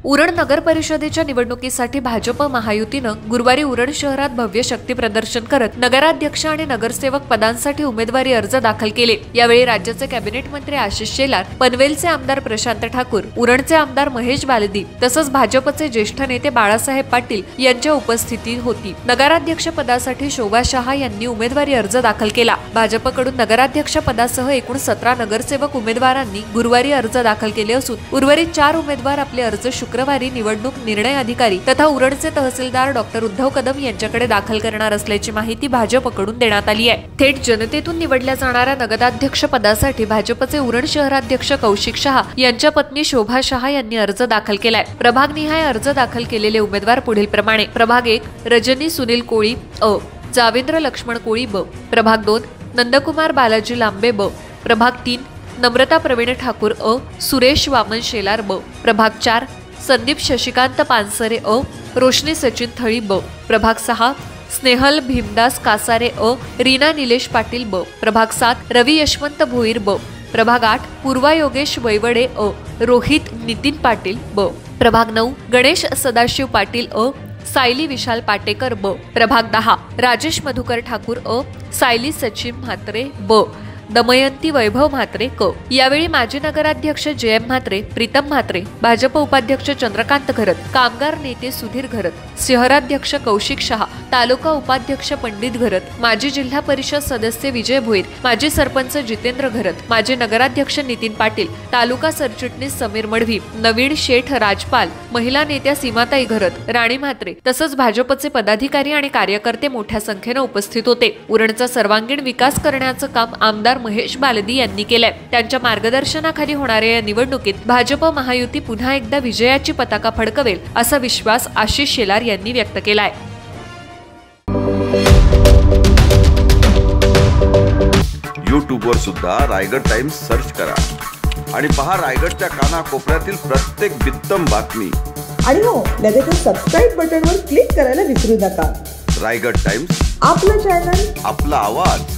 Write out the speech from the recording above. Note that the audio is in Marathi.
उरण नगर परिषदेच्या निवडणुकीसाठी भाजप महायुतीनं गुरुवारी उरण शहरात भव्य शक्ती प्रदर्शन करत नगराध्यक्ष आणि नगरसेवक पदांसाठी उमेदवारी अर्ज दाखल केले। यावेळी राज्याचे कॅबिनेट मंत्री आशिष शेलार, पनवेलचे आमदार प्रशांत ठाकूर, उरणचे आमदार महेश बालदी तसंच भाजपचे ज्येष्ठ नेते बाळासाहेब पाटील यांच्या उपस्थिती होती। नगराध्यक्ष पदासाठी शोभा शहा यांनी उमेदवारी अर्ज दाखल केला। भाजपकडून नगराध्यक्ष पदासह एकूण 17 नगरसेवक उमेदवारांनी गुरुवारी अर्ज दाखल केले असून उर्वरित 4 उमेदवार आपले अर्ज शुक्रवारी निवडणूक निर्णय अधिकारी तथा उरणचे तहसीलदार डॉक्टर उद्धव कदम यांच्याकडे दाखल करणार असल्याची माहिती भाजपकडून देण्यात आली आहे। थेट जनतेतून निवडल्या जाणाऱ्या नगराध्यक्ष पदासाठी भाजपचे उरण शहराध्यक्ष कौशिक शहा यांच्या पत्नी शोभा शहा यांनी अर्ज दाखल केलाय। प्रभागनिहाय अर्ज दाखल केलेले उमेदवार पुढील प्रमाणे: प्रभाग 1 रजनी सुनील कोळी अ, जावेंद्र लक्ष्मण कोळी ब, प्रभाग 2 नंदकुमार बालाजी लांबे ब, प्रभाग 3 नम्रता प्रवीण ठाकूर अ, सुरेश वामन शेलार ब, प्रभाग 4 संदीप शशिकांत पानसरे अ, रोशनी सचिन थळी ब, प्रभाग 6 स्नेहल भीमदास कासारे अ, रीना निलेश पाटील ब, प्रभाग 7 रवी यशवंत भोईर ब, प्रभाग 8 पूर्वा योगेश वैवडे अ, रोहित नितीन पाटील ब, प्रभाग 9 गणेश सदाशिव पाटील अ, सायली विशाल पाटेकर ब, प्रभाग 10 राजेश मधुकर ठाकूर अ, सायली सचिन म्हात्रे ब, दमयंती वैभव म्हात्रे क। यावेळी माजी नगराध्यक्ष जयम म्हात्रे, प्रीतम म्हात्रे, भाजप उपाध्यक्ष चंद्रकांत घरत, कामगार नेते सुधीर घरत, शहराध्यक्ष कौशिक शहा, तालुका उपाध्यक्ष पंडित घरत, माजी जिल्हा परिषद सदस्य विजय भोईर, माजी सरपंच जितेंद्र घरत, माजी नगराध्यक्ष नितीन पाटील, तालुका सरचिटणीस समीर मडवी, नवीन शेठ राजपाल, महिला नेत्या सीमाताई घरत, राणी म्हात्रे तसंच भाजपचे पदाधिकारी आणि कार्यकर्ते मोठ्या संख्येने उपस्थित होते। उरणचा सर्वांगीण विकास करण्याचं काम आमदार महेश बालदी यांनी केलंय। त्यांच्या मार्गदर्शनाखाली होणाऱ्या या निवडणुकीत भाजप महायुती पुन्हा एकदा विजयाची पताका फडकवेल असा विश्वास आशिष शेलार यांनी व्यक्त केलाय। YouTube वर सुद्धा रायगड टाइम्स सर्च करा आणि पहा रायगडच्या कानाकोपऱ्यातील प्रत्येक बित्तम बातमी। आणि हो, लगेच सबस्क्राइब बटनवर क्लिक करायला विसरू नका। रायगड टाइम्स, आपलं चॅनल, आपला आवाज।